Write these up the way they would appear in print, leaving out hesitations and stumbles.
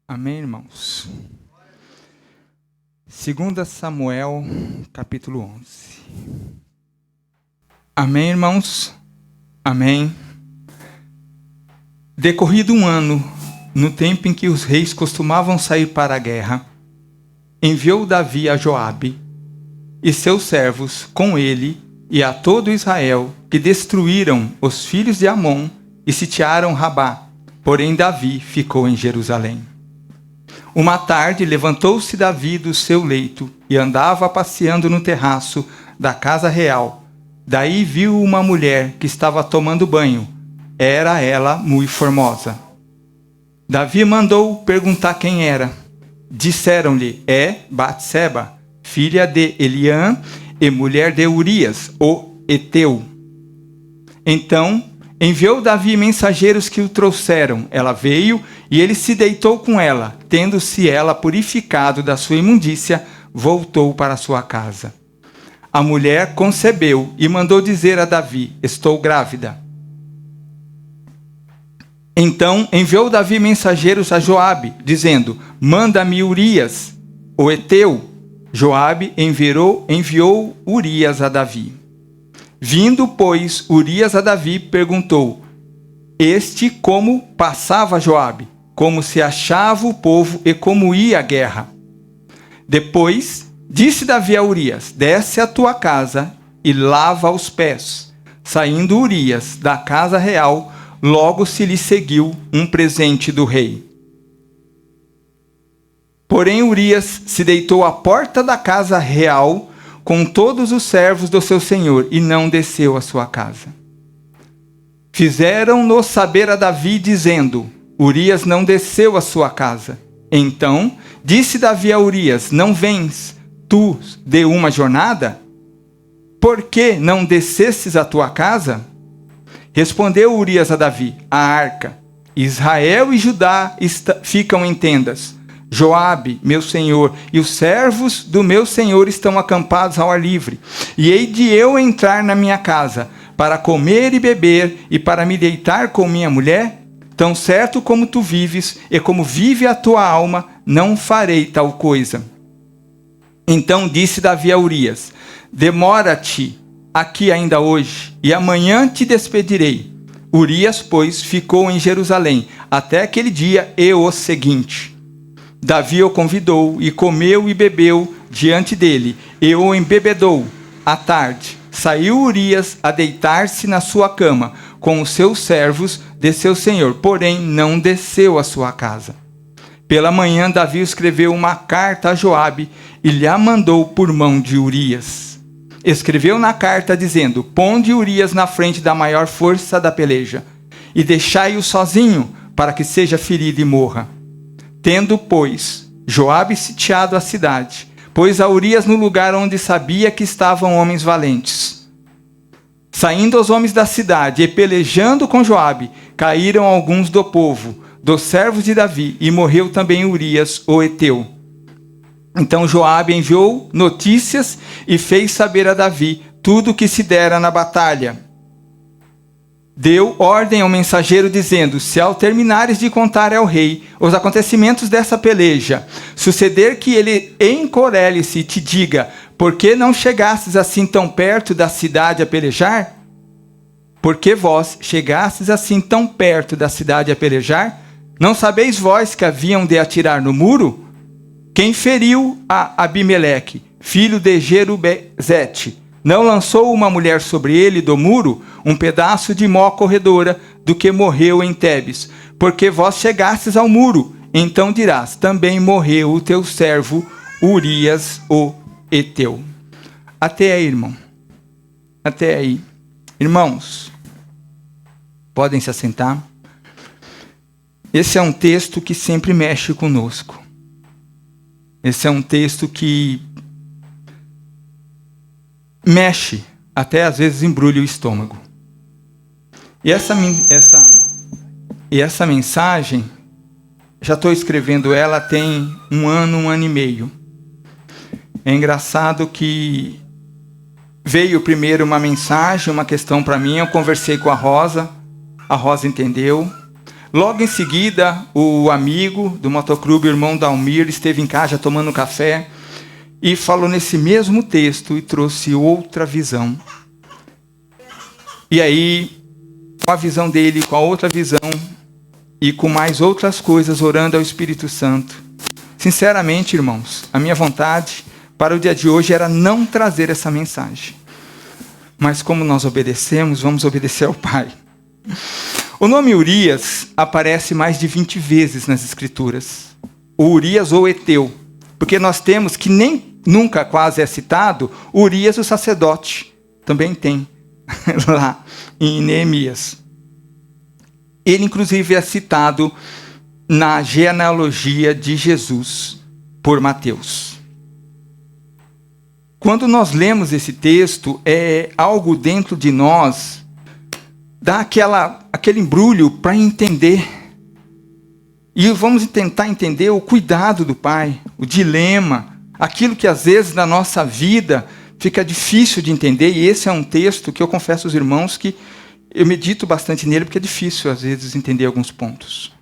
Amém, irmãos? 2 Samuel, capítulo 11. Amém, irmãos? Amém. Decorrido um ano, no tempo em que os reis costumavam sair para a guerra, enviou Davi a Joabe e seus servos com ele e a todo Israel, que destruíram os filhos de Amon e sitiaram Rabá. Porém Davi ficou em Jerusalém. Uma tarde levantou-se Davi do seu leito e andava passeando no terraço da casa real. Daí viu uma mulher que estava tomando banho. Era ela muito formosa. Davi mandou perguntar quem era. Disseram-lhe: é Batseba, filha de Eliã e mulher de Urias, o Eteu. Então enviou Davi mensageiros que o trouxeram. Ela veio e ele se deitou com ela. Tendo-se ela purificado da sua imundícia, voltou para sua casa. A mulher concebeu e mandou dizer a Davi: estou grávida. Então enviou Davi mensageiros a Joabe, dizendo: manda-me Urias, o Eteu. Joabe enviou Urias a Davi. Vindo, pois, Urias a Davi, perguntou: este como passava Joabe, como se achava o povo e como ia a guerra. Depois disse Davi a Urias: desce à tua casa e lava os pés. Saindo Urias da casa real, logo se lhe seguiu um presente do rei. Porém Urias se deitou à porta da casa real com todos os servos do seu senhor, e não desceu à sua casa. Fizeram-no saber a Davi, dizendo: Urias não desceu à sua casa. Então disse Davi a Urias: não vens tu de uma jornada? Por que não descestes à tua casa? Respondeu Urias a Davi: a arca, Israel e Judá ficam em tendas. Joabe, meu senhor, e os servos do meu senhor estão acampados ao ar livre. E hei de eu entrar na minha casa, para comer e beber, e para me deitar com minha mulher? Tão certo como tu vives, e como vive a tua alma, não farei tal coisa. Então disse Davi a Urias: demora-te aqui ainda hoje, e amanhã te despedirei. Urias, pois, ficou em Jerusalém, até aquele dia e o seguinte. Davi o convidou, e comeu e bebeu diante dele, e o embebedou. À tarde, saiu Urias a deitar-se na sua cama, com os seus servos de seu senhor, porém não desceu à sua casa. Pela manhã, Davi escreveu uma carta a Joabe, e lhe a mandou por mão de Urias. Escreveu na carta, dizendo: ponde Urias na frente da maior força da peleja, e deixai-o sozinho, para que seja ferido e morra. Tendo, pois, Joabe sitiado a cidade, pôs a Urias no lugar onde sabia que estavam homens valentes. Saindo os homens da cidade e pelejando com Joabe, caíram alguns do povo, dos servos de Davi, e morreu também Urias, o Eteu. Então Joabe enviou notícias e fez saber a Davi tudo o que se dera na batalha. Deu ordem ao mensageiro, dizendo: se ao terminares de contar ao rei os acontecimentos dessa peleja, suceder que ele encolere-se e te diga: por que não chegastes assim tão perto da cidade a pelejar? Por que vós chegastes assim tão perto da cidade a pelejar? Não sabeis vós que haviam de atirar no muro? Quem feriu a Abimeleque, filho de Jerubezete, não lançou uma mulher sobre ele do muro um pedaço de mó corredora, do que morreu em Tebes? Porque vós chegastes ao muro, então dirás: também morreu o teu servo Urias, o Eteu. Até aí, irmão. Até aí. Irmãos, podem se assentar. Esse é um texto que sempre mexe conosco. Esse é um texto que mexe, até às vezes embrulha o estômago. E essa mensagem, já estou escrevendo ela tem um ano e meio. É engraçado que veio primeiro uma mensagem, uma questão para mim, eu conversei com a Rosa entendeu. Logo em seguida, o amigo do motoclube, o irmão Dalmir, esteve em casa tomando café e falou nesse mesmo texto e trouxe outra visão. E aí, com a visão dele, com a outra visão e com mais outras coisas, orando ao Espírito Santo. Sinceramente, irmãos, a minha vontade para o dia de hoje era não trazer essa mensagem. Mas como nós obedecemos, vamos obedecer ao Pai. O nome Urias aparece mais de 20 vezes nas Escrituras. O Urias ou Eteu. Porque nós temos que nunca quase é citado, Urias o sacerdote. Também tem lá em Neemias. Ele inclusive é citado na genealogia de Jesus por Mateus. Quando nós lemos esse texto, é algo dentro de nós, dá aquele embrulho para entender. E vamos tentar entender o cuidado do Pai, o dilema, aquilo que às vezes na nossa vida fica difícil de entender. E esse é um texto que eu confesso aos irmãos que eu medito bastante nele, porque é difícil às vezes entender alguns pontos.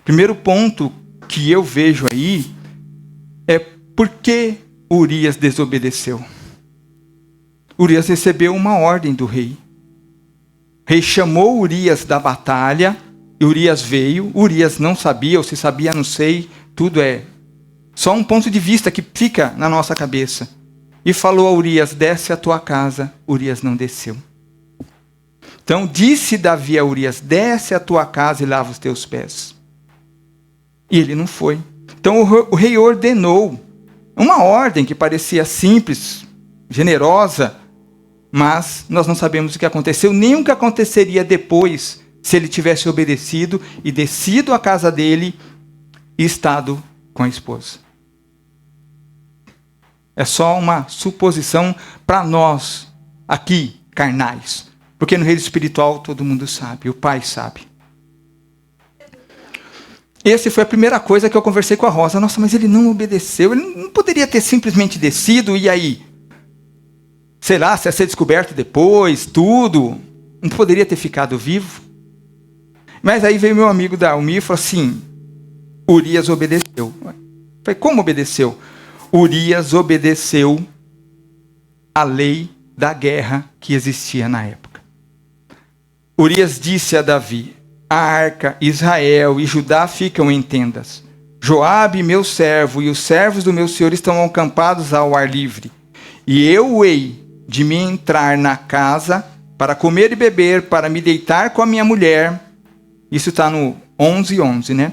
Primeiro ponto que eu vejo aí é por que Urias desobedeceu. Urias recebeu uma ordem do rei. O rei chamou Urias da batalha, e Urias veio. Urias não sabia, ou se sabia, não sei, tudo é só um ponto de vista que fica na nossa cabeça. E falou a Urias, desce à tua casa. Urias não desceu. Então disse Davi a Urias, desce à tua casa e lava os teus pés. E ele não foi. Então o rei ordenou uma ordem que parecia simples, generosa, mas nós não sabemos o que aconteceu, nem o que aconteceria depois, se ele tivesse obedecido e descido à casa dele e estado com a esposa. É só uma suposição para nós, aqui, carnais. Porque no reino espiritual todo mundo sabe, o Pai sabe. Essa foi a primeira coisa que eu conversei com a Rosa. Nossa, mas ele não obedeceu. Ele não poderia ter simplesmente descido e aí? Sei lá, se ia ser descoberto depois, tudo. Não poderia ter ficado vivo. Mas aí veio meu amigo Dalmir e falou assim, Urias obedeceu. Eu falei, como obedeceu? Urias obedeceu a lei da guerra que existia na época. Urias disse a Davi, a arca, Israel e Judá ficam em tendas. Joabe, meu servo, e os servos do meu senhor estão acampados ao ar livre. E eu hei de me entrar na casa para comer e beber, para me deitar com a minha mulher. Isso está no 11:11, né?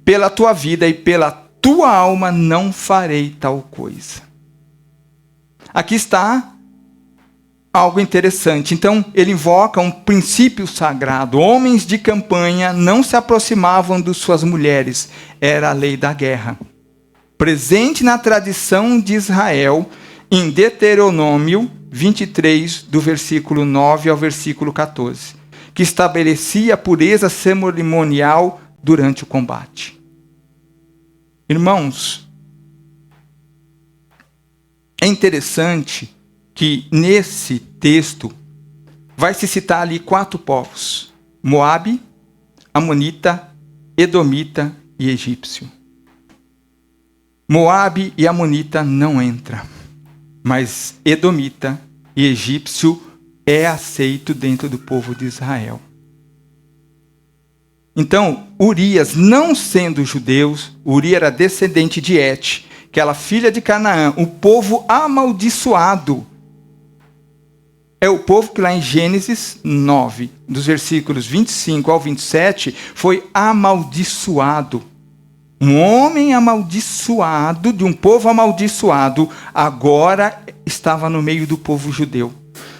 Pela tua vida e pela tua alma não farei tal coisa. Aqui está algo interessante. Então, ele invoca um princípio sagrado. Homens de campanha não se aproximavam de suas mulheres. Era a lei da guerra. Presente na tradição de Israel, em Deuteronômio 23, do versículo 9 ao versículo 14, que estabelecia a pureza cerimonial durante o combate. Irmãos, é interessante que nesse texto vai se citar ali 4 povos: Moabe, Amonita, Edomita e Egípcio. Moabe e Amonita não entram, mas Edomita e Egípcio é aceito dentro do povo de Israel. Então, Urias, não sendo judeu, Urias era descendente de Et, aquela filha de Canaã, o povo amaldiçoado. É o povo que lá em Gênesis 9, dos versículos 25 ao 27, foi amaldiçoado. Um homem amaldiçoado, de um povo amaldiçoado, agora estava no meio do povo judeu.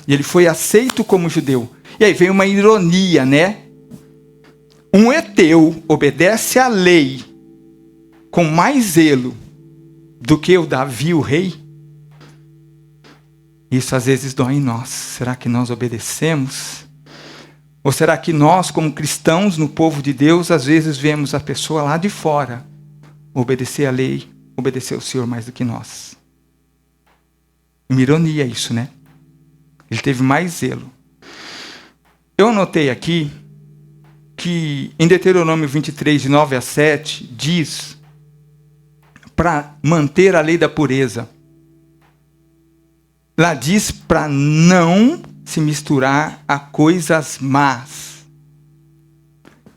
E ele foi aceito como judeu. E aí vem uma ironia, né? Um heteu obedece à lei com mais zelo do que o Davi, o rei. Isso às vezes dói em nós. Será que nós obedecemos? Ou será que nós, como cristãos no povo de Deus, às vezes vemos a pessoa lá de fora obedecer à lei, obedecer ao Senhor mais do que nós? Uma ironia isso, né? Ele teve mais zelo. Eu anotei aqui que em Deuteronômio 23, de 9 a 7, diz para manter a lei da pureza. Lá diz para não se misturar a coisas más.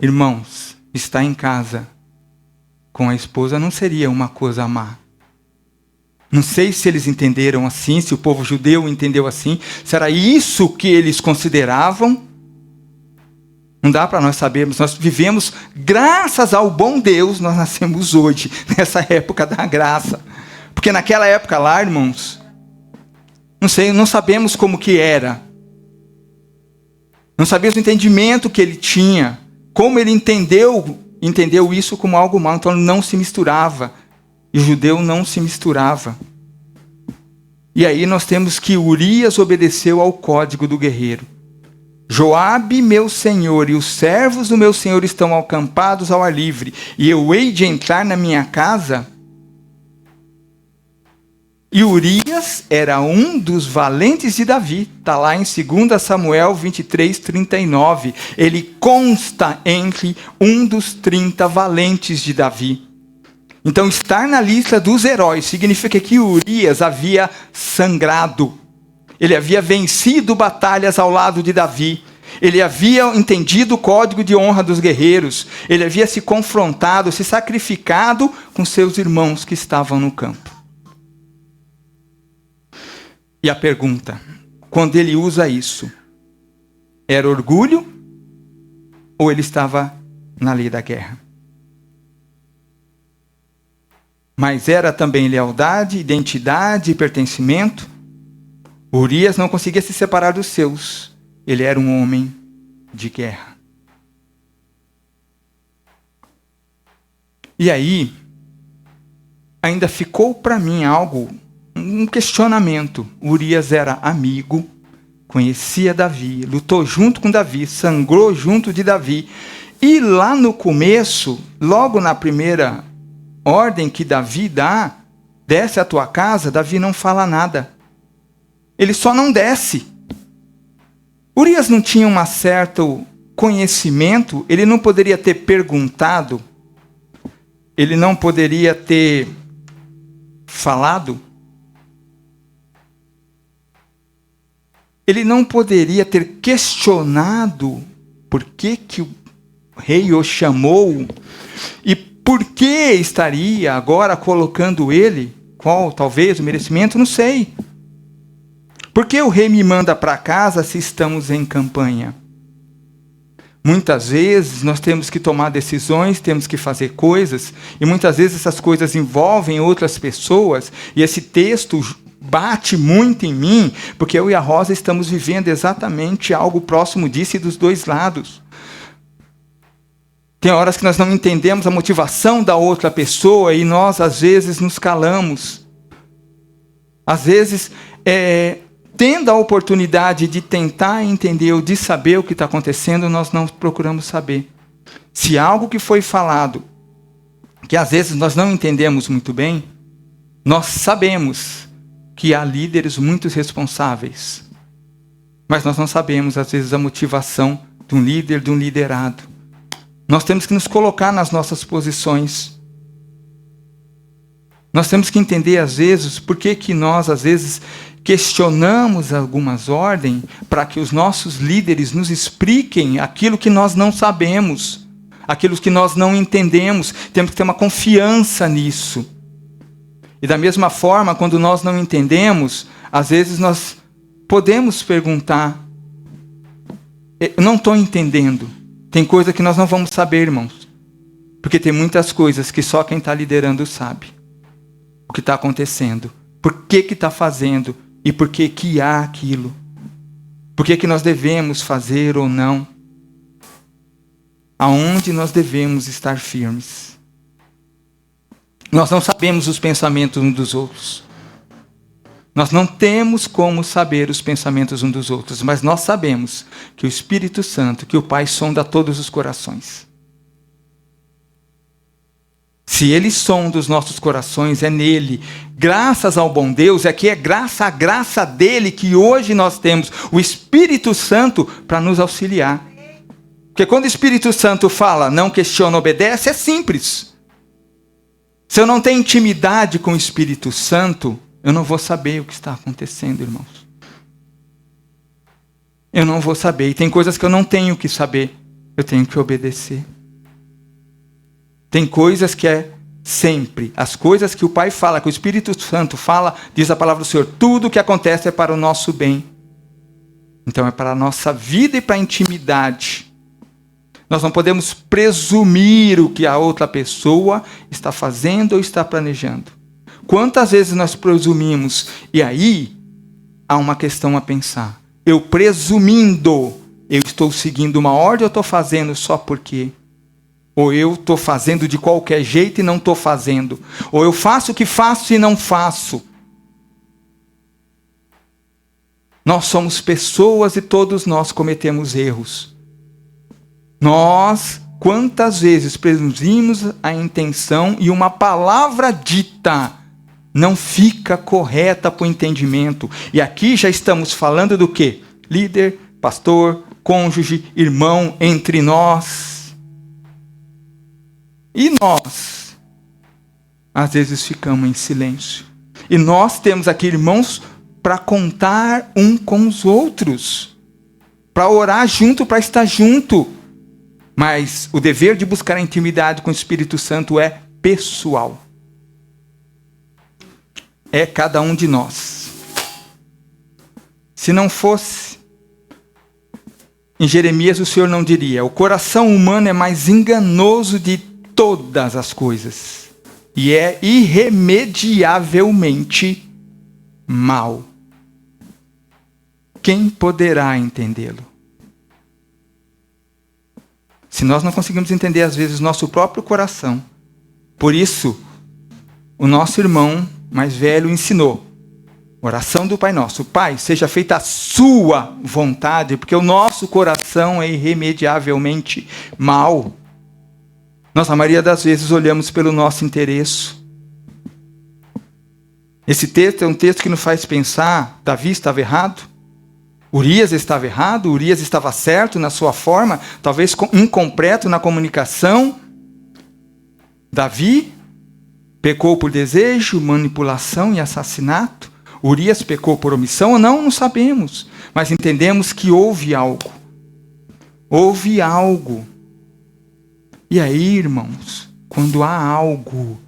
Irmãos, estar em casa com a esposa não seria uma coisa má. Não sei se eles entenderam assim, se o povo judeu entendeu assim. Se era isso que eles consideravam. Não dá para nós sabermos. Nós vivemos, graças ao bom Deus, nós nascemos hoje, nessa época da graça. Porque naquela época lá, irmãos, não sabemos como que era. Não sabemos o entendimento que ele tinha. Como ele entendeu isso como algo mal. Então ele não se misturava. E o judeu não se misturava. E aí nós temos que Urias obedeceu ao código do guerreiro. Joabe, meu senhor, e os servos do meu senhor estão acampados ao ar livre, e eu hei de entrar na minha casa. E Urias era um dos valentes de Davi. Está lá em 2 Samuel 23, 39. Ele consta entre um dos 30 valentes de Davi. Então, estar na lista dos heróis significa que Urias havia sangrado. Ele havia vencido batalhas ao lado de Davi. Ele havia entendido o código de honra dos guerreiros. Ele havia se confrontado, se sacrificado com seus irmãos que estavam no campo. E a pergunta, quando ele usa isso, era orgulho ou ele estava na lei da guerra? Mas era também lealdade, identidade e pertencimento. Urias não conseguia se separar dos seus. Ele era um homem de guerra. E aí, ainda ficou para mim um questionamento. Urias era amigo, conhecia Davi, lutou junto com Davi, sangrou junto de Davi. E lá no começo, logo na primeira ordem que Davi dá, desce à tua casa, Davi não fala nada. Ele só não desce. Urias não tinha um certo conhecimento, ele não poderia ter perguntado, ele não poderia ter falado, ele não poderia ter questionado por que o rei o chamou e por que estaria agora colocando ele, qual talvez o merecimento, não sei. Por que o rei me manda para casa se estamos em campanha? Muitas vezes nós temos que tomar decisões, temos que fazer coisas, e muitas vezes essas coisas envolvem outras pessoas, e esse texto bate muito em mim, porque eu e a Rosa estamos vivendo exatamente algo próximo disso e dos dois lados. Tem horas que nós não entendemos a motivação da outra pessoa, e nós às vezes nos calamos. Às vezes, tendo a oportunidade de tentar entender ou de saber o que está acontecendo, nós não procuramos saber. Se algo que foi falado, que às vezes nós não entendemos muito bem, nós sabemos que há líderes muito responsáveis. Mas nós não sabemos, às vezes, a motivação de um líder, de um liderado. Nós temos que nos colocar nas nossas posições. Nós temos que entender, às vezes, por que nós, às vezes, questionamos algumas ordens para que os nossos líderes nos expliquem aquilo que nós não sabemos, aquilo que nós não entendemos. Temos que ter uma confiança nisso. E da mesma forma, quando nós não entendemos, às vezes nós podemos perguntar, eu não estou entendendo. Tem coisa que nós não vamos saber, irmãos. Porque tem muitas coisas que só quem está liderando sabe. O que está acontecendo. Por que está fazendo. E por que há aquilo. Por que nós devemos fazer ou não. Aonde nós devemos estar firmes. Nós não sabemos os pensamentos uns dos outros. Nós não temos como saber os pensamentos uns dos outros, mas nós sabemos que o Espírito Santo, que o Pai sonda todos os corações. Se Ele sonda os nossos corações, é nele. Graças ao bom Deus, é que é graça à graça dele que hoje nós temos o Espírito Santo para nos auxiliar. Porque quando o Espírito Santo fala, não questiona, obedece, é simples. Se eu não tenho intimidade com o Espírito Santo, eu não vou saber o que está acontecendo, irmãos. Eu não vou saber. E tem coisas que eu não tenho que saber. Eu tenho que obedecer. Tem coisas que é sempre. As coisas que o Pai fala, que o Espírito Santo fala, diz a palavra do Senhor. Tudo o que acontece é para o nosso bem. Então é para a nossa vida e para a intimidade. Nós não podemos presumir o que a outra pessoa está fazendo ou está planejando. Quantas vezes nós presumimos? E aí há uma questão a pensar. Eu presumindo, eu estou seguindo uma ordem ou estou fazendo só porque? Ou eu estou fazendo de qualquer jeito e não estou fazendo? Ou eu faço o que faço e não faço? Nós somos pessoas e todos nós cometemos erros. Nós, quantas vezes presumimos a intenção e uma palavra dita não fica correta para o entendimento. E aqui já estamos falando do quê? Líder, pastor, cônjuge, irmão, entre nós. E nós, às vezes ficamos em silêncio. E nós temos aqui irmãos para contar um com os outros. Para orar junto, para estar junto. Mas o dever de buscar a intimidade com o Espírito Santo é pessoal. É cada um de nós. Se não fosse, em Jeremias o Senhor não diria: o coração humano é mais enganoso de todas as coisas e é irremediavelmente mau. Quem poderá entendê-lo? Se nós não conseguimos entender, às vezes, nosso próprio coração. Por isso, o nosso irmão mais velho ensinou. Oração do Pai Nosso. Pai, seja feita a sua vontade, porque o nosso coração é irremediavelmente mau. Nós, a maioria das vezes, olhamos pelo nosso interesse. Esse texto é um texto que nos faz pensar, Davi estava errado? Urias estava errado, Urias estava certo na sua forma, talvez incompleto na comunicação. Davi pecou por desejo, manipulação e assassinato. Urias pecou por omissão ou não sabemos. Mas entendemos que houve algo. Houve algo. E aí, irmãos, quando há algo,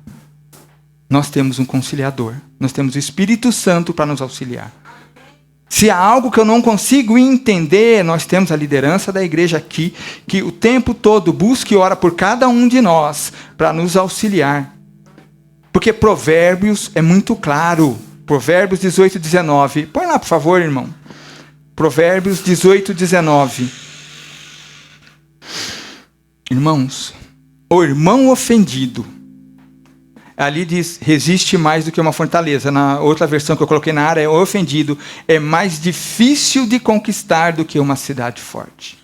nós temos um conciliador. Nós temos o Espírito Santo para nos auxiliar. Se há algo que eu não consigo entender, nós temos a liderança da igreja aqui, que o tempo todo busca e ora por cada um de nós, para nos auxiliar. Porque Provérbios é muito claro. Provérbios 18, 19. Põe lá, por favor, irmão. Provérbios 18, 19. Irmãos, o irmão ofendido, ali diz, resiste mais do que uma fortaleza. Na outra versão que eu coloquei na área, o ofendido é mais difícil de conquistar do que uma cidade forte.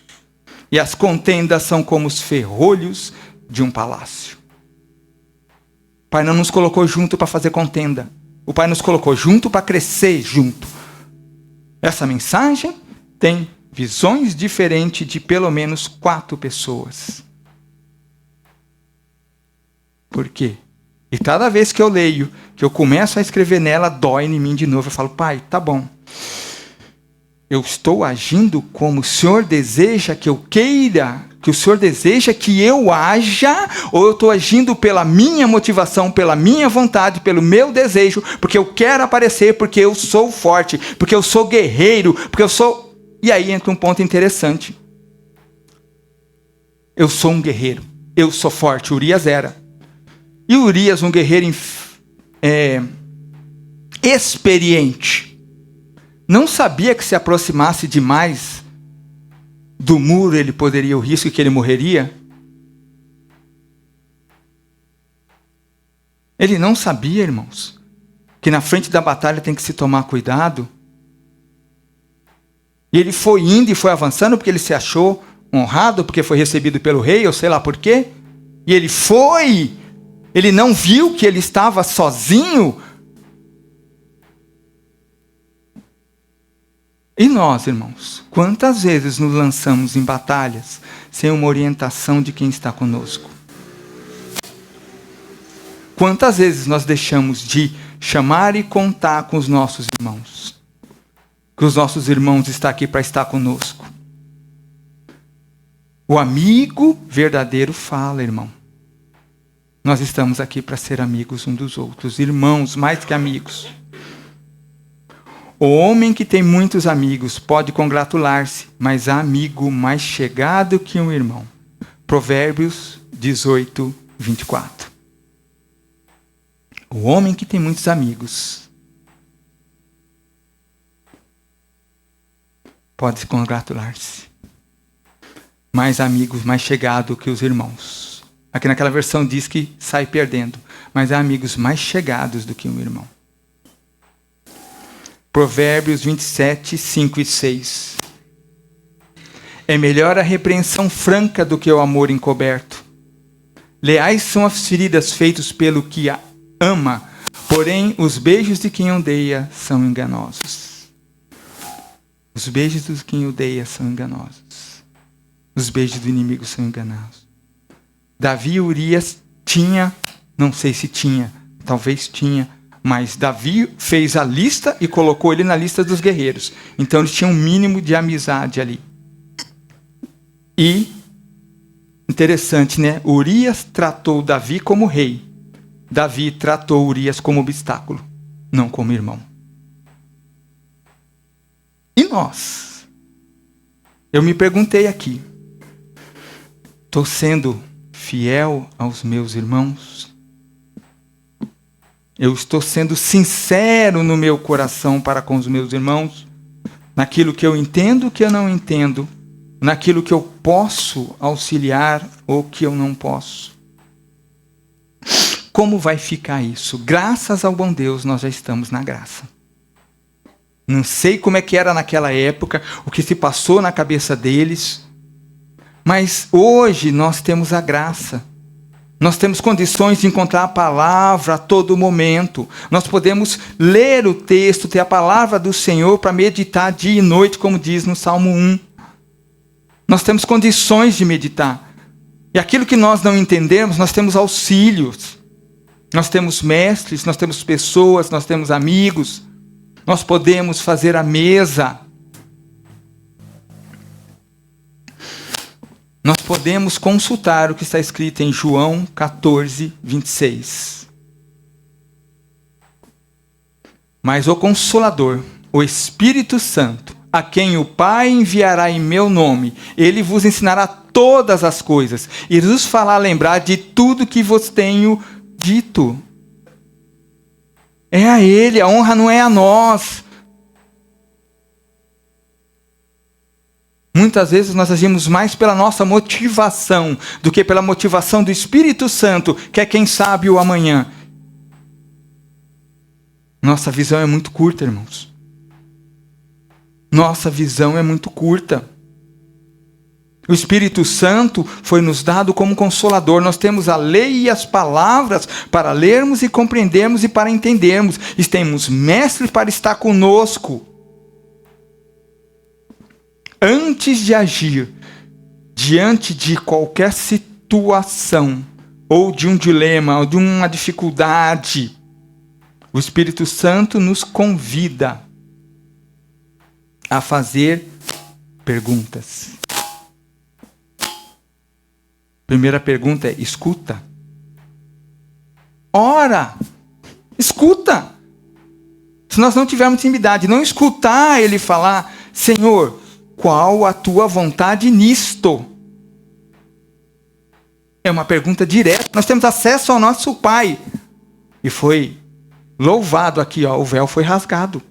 E as contendas são como os ferrolhos de um palácio. O Pai não nos colocou junto para fazer contenda. O Pai nos colocou junto para crescer junto. Essa mensagem tem visões diferentes de pelo menos 4 pessoas. Por quê? E cada vez que eu leio, que eu começo a escrever nela, dói em mim de novo. Eu falo, Pai, tá bom. Eu estou agindo como o Senhor deseja que eu queira, que o Senhor deseja que eu haja, ou eu estou agindo pela minha motivação, pela minha vontade, pelo meu desejo, porque eu quero aparecer, porque eu sou forte, porque eu sou guerreiro, porque eu sou... E aí entra um ponto interessante. Eu sou um guerreiro, eu sou forte, Urias era. E Urias, um guerreiro experiente, não sabia que se aproximasse demais do muro, ele poderia, o risco que ele morreria. Ele não sabia, irmãos, que na frente da batalha tem que se tomar cuidado. E ele foi indo e foi avançando porque ele se achou honrado, porque foi recebido pelo rei, ou sei lá por quê. E ele foi... Ele não viu que ele estava sozinho. E nós, irmãos, quantas vezes nos lançamos em batalhas sem uma orientação de quem está conosco? Quantas vezes nós deixamos de chamar e contar com os nossos irmãos? Que os nossos irmãos estão aqui para estar conosco. O amigo verdadeiro fala, irmão. Nós estamos aqui para ser amigos um dos outros, irmãos mais que amigos. O homem que tem muitos amigos pode congratular-se, mas há amigo mais chegado que um irmão. Provérbios 18, 24. O homem que tem muitos amigos pode congratular-se, mas amigos mais chegado que os irmãos. Aqui naquela versão diz que sai perdendo, mas há amigos mais chegados do que um irmão. Provérbios 27, 5 e 6. É melhor a repreensão franca do que o amor encoberto. Leais são as feridas feitas pelo que a ama, porém os beijos de quem odeia são enganosos. Os beijos de quem odeia são enganosos. Os beijos do inimigo são enganosos. Davi e Urias tinha, não sei se tinha, talvez tinha, mas Davi fez a lista e colocou ele na lista dos guerreiros. Então eles tinham um mínimo de amizade ali. E, interessante, né? Urias tratou Davi como rei. Davi tratou Urias como obstáculo, não como irmão. E nós? Eu me perguntei aqui. Estou sendo fiel aos meus irmãos? Eu estou sendo sincero no meu coração para com os meus irmãos? Naquilo que eu entendo, que eu não entendo? Naquilo que eu posso auxiliar ou que eu não posso? Como vai ficar isso? Graças ao bom Deus, nós já estamos na graça. Não sei como é que era naquela época, o que se passou na cabeça deles, mas hoje nós temos a graça. Nós temos condições de encontrar a palavra a todo momento. Nós podemos ler o texto, ter a palavra do Senhor para meditar dia e noite, como diz no Salmo 1. Nós temos condições de meditar. E aquilo que nós não entendemos, nós temos auxílios. Nós temos mestres, nós temos pessoas, nós temos amigos. Nós podemos fazer a mesa. Nós podemos consultar o que está escrito em João 14, 26. Mas o Consolador, o Espírito Santo, a quem o Pai enviará em meu nome, ele vos ensinará todas as coisas e vos fará lembrar de tudo que vos tenho dito. É a ele, a honra não é a nós. Muitas vezes nós agimos mais pela nossa motivação do que pela motivação do Espírito Santo, que é quem sabe o amanhã. Nossa visão é muito curta, irmãos. Nossa visão é muito curta. O Espírito Santo foi nos dado como consolador. Nós temos a lei e as palavras para lermos e compreendermos e para entendermos. E temos mestre para estar conosco. Antes de agir diante de qualquer situação, ou de um dilema, ou de uma dificuldade, o Espírito Santo nos convida a fazer perguntas. Primeira pergunta é: escuta. Ora, escuta. Se nós não tivermos intimidade, não escutar ele falar: Senhor, qual a tua vontade nisto? É uma pergunta direta. Nós temos acesso ao nosso Pai. E foi louvado aqui, ó, o véu foi rasgado.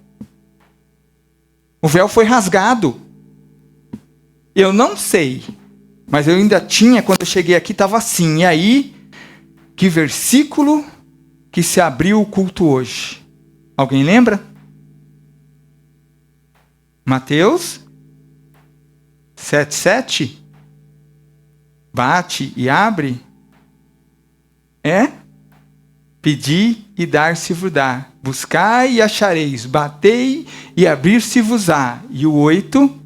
O véu foi rasgado. Eu não sei, mas eu ainda tinha, quando eu cheguei aqui, estava assim. E aí, que versículo que se abriu o culto hoje? Alguém lembra? Mateus 7:7? Bate e abre? É? Pedi e dar-se-vos-á. Buscai e achareis. Batei e abrir-se-vos-á. E o 8.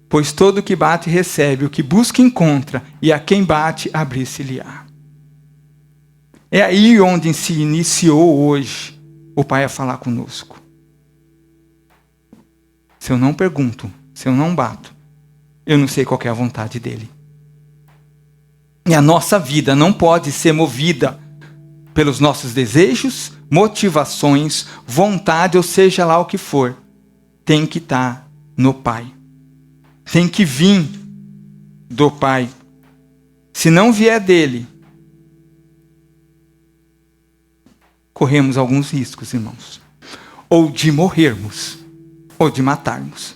Pois todo o que bate recebe, o que busca encontra, e a quem bate abrir-se-lhe-á. É aí onde se iniciou hoje o Pai a falar conosco. Se eu não pergunto, se eu não bato, eu não sei qual é a vontade dele. E a nossa vida não pode ser movida pelos nossos desejos, motivações, vontade, ou seja lá o que for. Tem que estar no Pai. Tem que vir do Pai. Se não vier dele, corremos alguns riscos, irmãos. Ou de morrermos, ou de matarmos.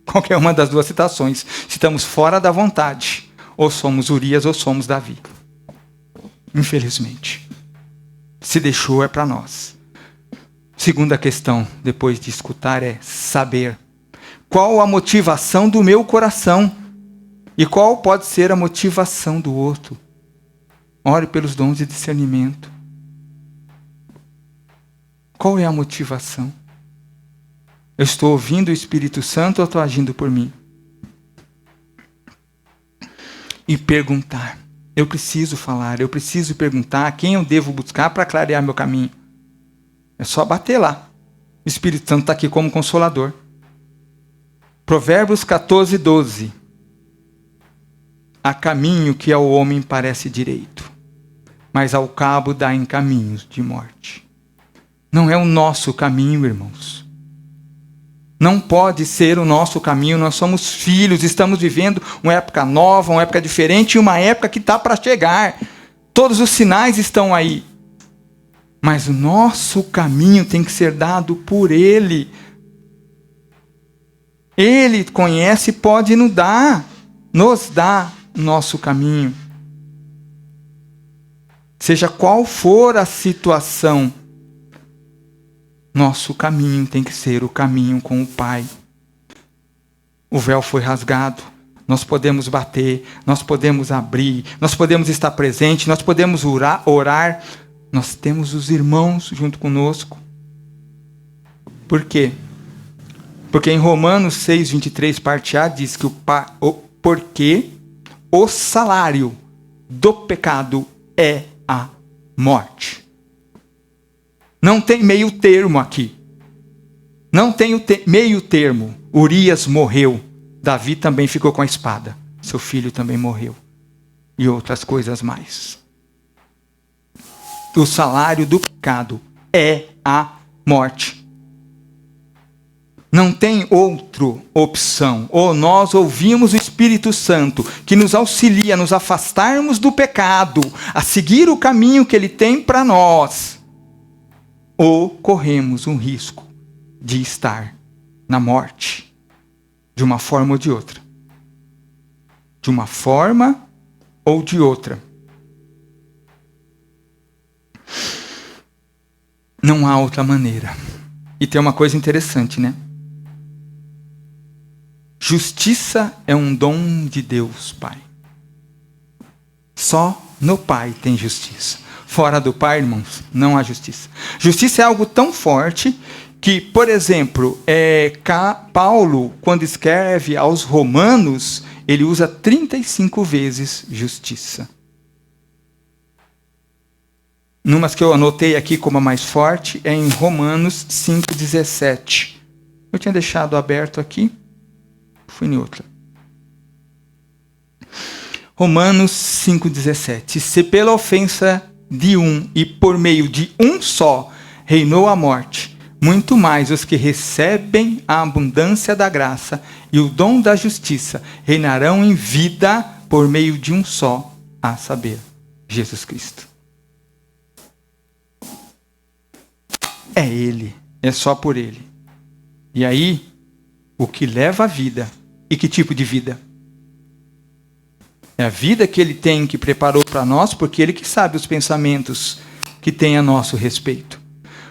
Qualquer uma das duas situações. Se estamos fora da vontade, ou somos Urias ou somos Davi. Infelizmente. Se deixou é para nós. Segunda questão, depois de escutar, é saber. Qual a motivação do meu coração? E qual pode ser a motivação do outro? Ore pelos dons de discernimento. Qual é a motivação? Eu estou ouvindo o Espírito Santo ou estou agindo por mim? E perguntar. Eu preciso falar, eu preciso perguntar quem eu devo buscar para clarear meu caminho. É só bater lá. O Espírito Santo está aqui como consolador. Provérbios 14, 12. Há caminho que ao homem parece direito, mas ao cabo dá em caminhos de morte. Não é o nosso caminho, irmãos. Não pode ser o nosso caminho. Nós somos filhos, estamos vivendo uma época nova, uma época diferente e uma época que está para chegar. Todos os sinais estão aí. Mas o nosso caminho tem que ser dado por Ele. Ele conhece e pode nos dar nosso caminho. Seja qual for a situação, nosso caminho tem que ser o caminho com o Pai. O véu foi rasgado. Nós podemos bater, nós podemos abrir, nós podemos estar presente, nós podemos orar. Nós temos os irmãos junto conosco. Por quê? Porque em Romanos 6, 23, parte A, diz que porque o salário do pecado é a morte. Não tem meio termo aqui. Não tem meio termo. Urias morreu. Davi também ficou com a espada. Seu filho também morreu. E outras coisas mais. O salário do pecado é a morte. Não tem outra opção. Ou nós ouvimos o Espírito Santo, que nos auxilia a nos afastarmos do pecado, a seguir o caminho que Ele tem para nós. Ou corremos um risco de estar na morte, de uma forma ou de outra. De uma forma ou de outra. Não há outra maneira. E tem uma coisa interessante, né? Justiça é um dom de Deus, Pai. Só no Pai tem justiça. Fora do Pai, irmãos, não há justiça. Justiça é algo tão forte que, por exemplo, Paulo, quando escreve aos Romanos, ele usa 35 vezes justiça. Numas que eu anotei aqui como a mais forte é em Romanos 5,17. Eu tinha deixado aberto aqui. Fui em outra. Romanos 5,17. Se pela ofensa de um e por meio de um só reinou a morte, muito mais os que recebem a abundância da graça e o dom da justiça reinarão em vida por meio de um só, a saber, Jesus Cristo. É Ele, é só por Ele. E aí, o que leva a vida, e que tipo de vida? É a vida que Ele tem, que preparou para nós, porque Ele que sabe os pensamentos que tem a nosso respeito.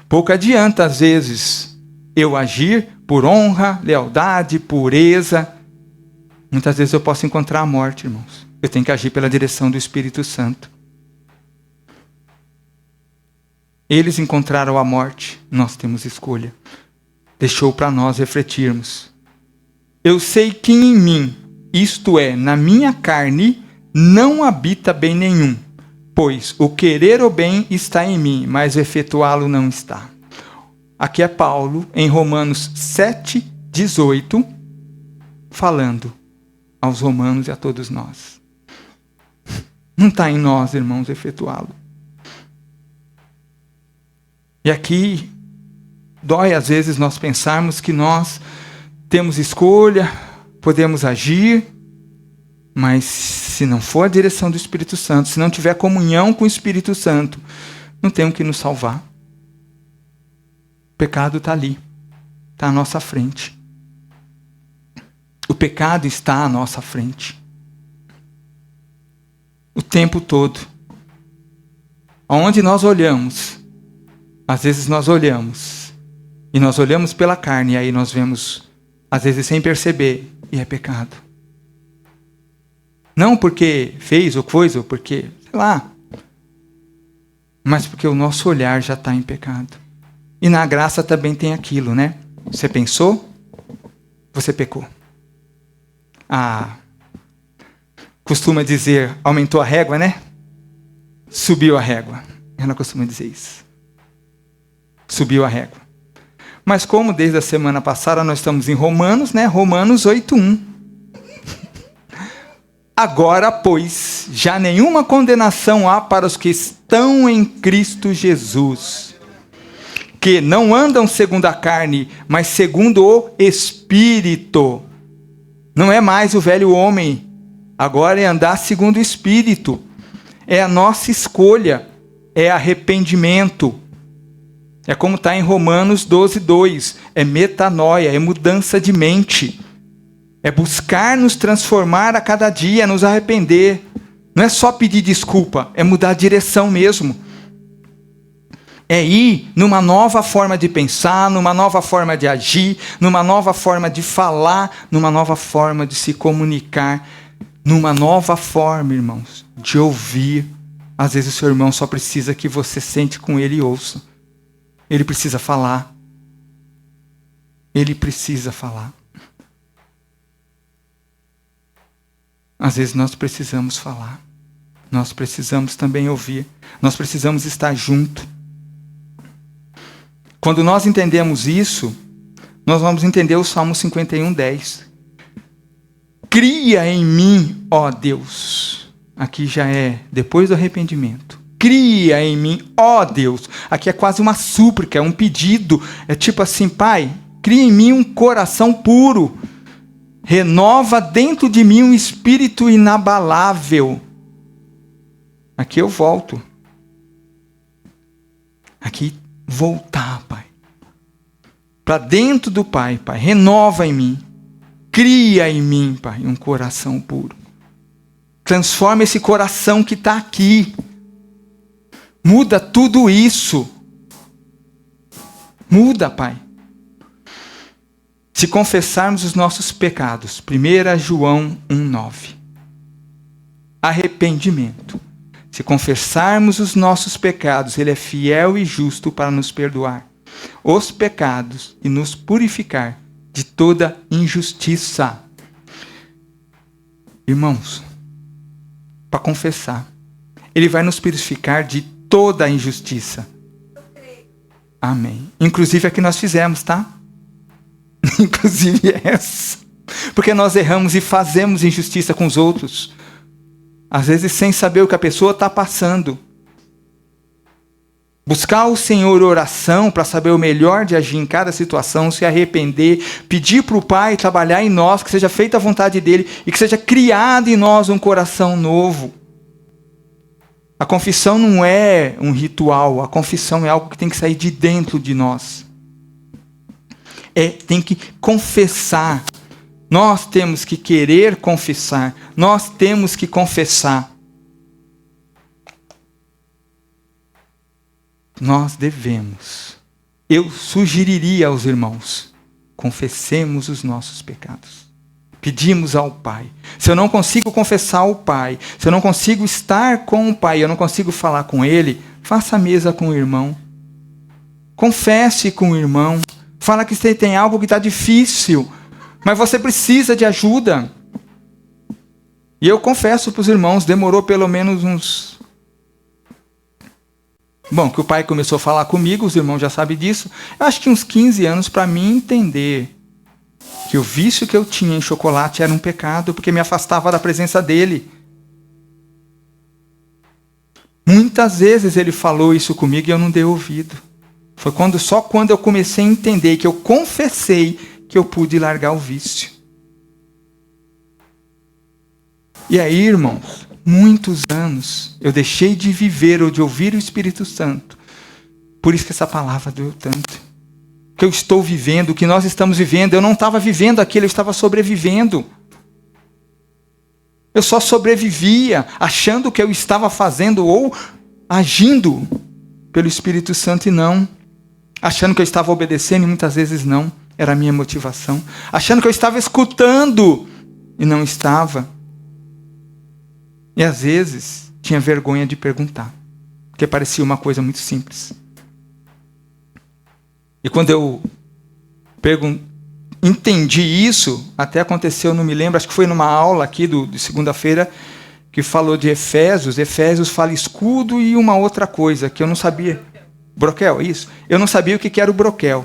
Pouco adianta, às vezes, eu agir por honra, lealdade, pureza. Muitas vezes eu posso encontrar a morte, irmãos. Eu tenho que agir pela direção do Espírito Santo. Eles encontraram a morte, nós temos escolha. Deixou para nós refletirmos. Eu sei que em mim, isto é, na minha carne, não habita bem nenhum, pois o querer o bem está em mim, mas o efetuá-lo não está. Aqui é Paulo, em Romanos 7:18, falando aos romanos e a todos nós. Não está em nós, irmãos, efetuá-lo. E aqui dói às vezes nós pensarmos que nós temos escolha, podemos agir, mas se não for a direção do Espírito Santo, se não tiver comunhão com o Espírito Santo, não tem o que nos salvar. O pecado está ali, está à nossa frente. O pecado está à nossa frente. O tempo todo. Aonde nós olhamos, às vezes nós olhamos, e nós olhamos pela carne, e aí nós vemos, às vezes sem perceber, e é pecado. Não porque fez ou coisa, ou porque, sei lá, mas porque o nosso olhar já está em pecado. E na graça também tem aquilo, né? Você pensou, você pecou. Costuma dizer, aumentou a régua, né? Subiu a régua. Ela costuma dizer isso. Subiu a régua. Mas como desde a semana passada nós estamos em Romanos, né? Romanos 8:1. Agora, pois, já nenhuma condenação há para os que estão em Cristo Jesus, que não andam segundo a carne, mas segundo o Espírito. Não é mais o velho homem, agora é andar segundo o Espírito. É a nossa escolha, é arrependimento. É como está em Romanos 12:2, é metanoia, é mudança de mente. É buscar nos transformar a cada dia, nos arrepender. Não é só pedir desculpa, é mudar a direção mesmo. É ir numa nova forma de pensar, numa nova forma de agir, numa nova forma de falar, numa nova forma de se comunicar, numa nova forma, irmãos, de ouvir. Às vezes o seu irmão só precisa que você sente com ele e ouça. Ele precisa falar. Ele precisa falar. Às vezes nós precisamos falar. Nós precisamos também ouvir. Nós precisamos estar junto. Quando nós entendemos isso, nós vamos entender o Salmo 51:10. Cria em mim, ó Deus. Aqui já é depois do arrependimento. Cria em mim, ó Deus. Aqui é quase uma súplica, é um pedido. É tipo assim, Pai, cria em mim um coração puro. Renova dentro de mim um espírito inabalável. Aqui eu volto. Aqui voltar, Pai. Para dentro do Pai, Pai. Renova em mim. Cria em mim, Pai, um coração puro. Transforma esse coração que está aqui. Muda tudo isso. Muda, Pai. Se confessarmos os nossos pecados, 1 João 1:9. Arrependimento. Se confessarmos os nossos pecados, Ele é fiel e justo para nos perdoar os pecados e nos purificar de toda injustiça. Irmãos, para confessar, Ele vai nos purificar de toda a injustiça. Amém. Inclusive a que nós fizemos, tá? Inclusive essa. Porque nós erramos e fazemos injustiça com os outros. Às vezes sem saber o que a pessoa está passando. Buscar o Senhor oração para saber o melhor de agir em cada situação, se arrepender, pedir para o Pai trabalhar em nós, que seja feita a vontade dEle e que seja criado em nós um coração novo. A confissão não é um ritual, a confissão é algo que tem que sair de dentro de nós. Tem que confessar. Nós temos que querer confessar. Nós temos que confessar. Nós devemos. Eu sugeriria aos irmãos, confessemos os nossos pecados. Pedimos ao Pai. Se eu não consigo confessar ao Pai, se eu não consigo estar com o Pai, eu não consigo falar com Ele, faça a mesa com o irmão. Confesse com o irmão. Fala que você tem algo que está difícil, mas você precisa de ajuda. E eu confesso para os irmãos, demorou pelo menos uns... Bom, que o pai começou a falar comigo, os irmãos já sabem disso. Eu acho que uns 15 anos para mim entender que o vício que eu tinha em chocolate era um pecado, porque me afastava da presença dele. Muitas vezes ele falou isso comigo e eu não dei ouvido. Foi só quando eu comecei a entender, que eu confessei, que eu pude largar o vício. E aí, irmãos, muitos anos eu deixei de viver ou de ouvir o Espírito Santo. Por isso que essa palavra doeu tanto. Que eu estou vivendo, o que nós estamos vivendo, eu não estava vivendo aquilo, eu estava sobrevivendo. Eu só sobrevivia achando que eu estava fazendo ou agindo pelo Espírito Santo e não. Achando que eu estava obedecendo e muitas vezes não. Era a minha motivação. Achando que eu estava escutando e não estava. E às vezes tinha vergonha de perguntar. Porque parecia uma coisa muito simples. E quando eu entendi isso, até aconteceu, não me lembro, acho que foi numa aula aqui de segunda-feira, que falou de Efésios. Efésios fala escudo e uma outra coisa, que eu não sabia. Broquel, isso? Eu não sabia o que era o broquel.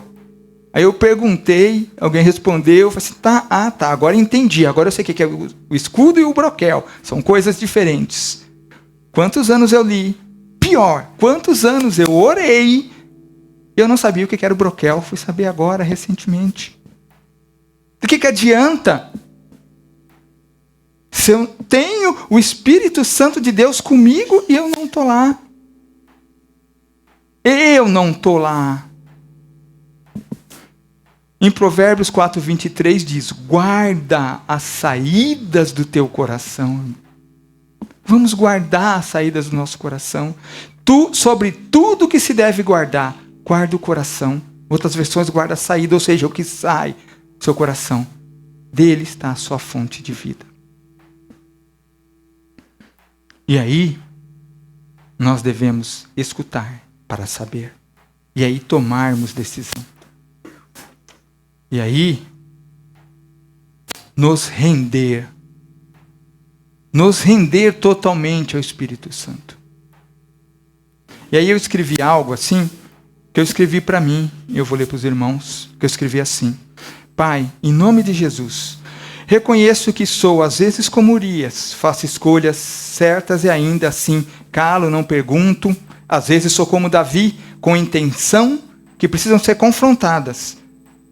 Aí eu perguntei, alguém respondeu, eu falei assim, tá, agora entendi, agora eu sei o que é o escudo e o broquel. São coisas diferentes. Quantos anos eu li? Pior, quantos anos eu orei, eu não sabia o que era o broquel, fui saber agora, recentemente. Do que adianta? Se eu tenho o Espírito Santo de Deus comigo e eu não estou lá. Eu não estou lá. Em Provérbios 4:23 diz, guarda as saídas do teu coração. Vamos guardar as saídas do nosso coração. Sobre tudo que se deve guardar, guarda o coração. Outras versões, guarda a saída, ou seja, o que sai do seu coração. Dele está a sua fonte de vida. E aí, nós devemos escutar para saber. E aí, tomarmos decisão. E aí, nos render totalmente ao Espírito Santo. E aí eu escrevi algo assim, que eu escrevi para mim, e eu vou ler para os irmãos, que eu escrevi assim. Pai, em nome de Jesus, reconheço que sou às vezes como Urias, faço escolhas certas e ainda assim calo, não pergunto. Às vezes sou como Davi, com intenção que precisam ser confrontadas.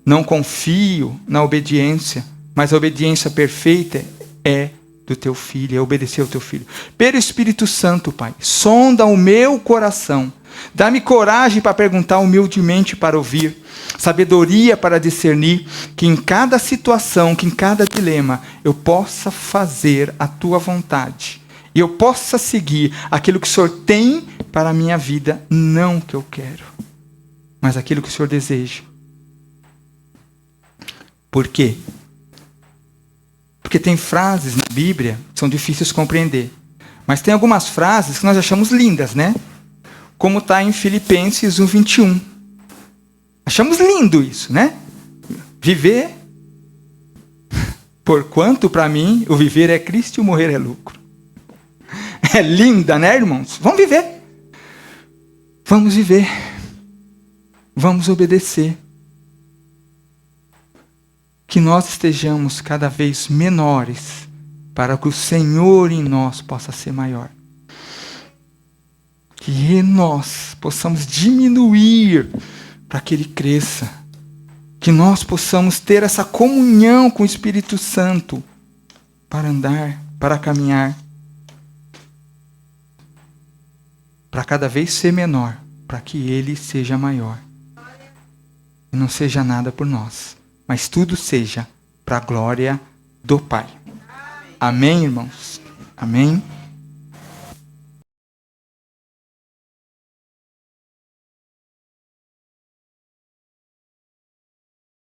Não confio na obediência, mas a obediência perfeita é do teu filho, é obedecer ao teu filho. Pelo Espírito Santo, Pai, sonda o meu coração. Dá-me coragem para perguntar, humildemente para ouvir. Sabedoria para discernir, que em cada situação, que em cada dilema, eu possa fazer a tua vontade. E eu possa seguir aquilo que o Senhor tem para a minha vida, não o que eu quero, mas aquilo que o Senhor deseja. Por quê? Porque tem frases na Bíblia que são difíceis de compreender. Mas tem algumas frases que nós achamos lindas, né? Como está em Filipenses 1:21. Achamos lindo isso, né? Viver, porquanto para mim o viver é Cristo e o morrer é lucro. É linda, né, irmãos? Vamos viver. Vamos viver. Vamos obedecer. Que nós estejamos cada vez menores, para que o Senhor em nós possa ser maior. Que nós possamos diminuir para que Ele cresça. Que nós possamos ter essa comunhão com o Espírito Santo para andar, para caminhar. Para cada vez ser menor, para que Ele seja maior. E não seja nada por nós, mas tudo seja para a glória do Pai. Amém, irmãos? Amém?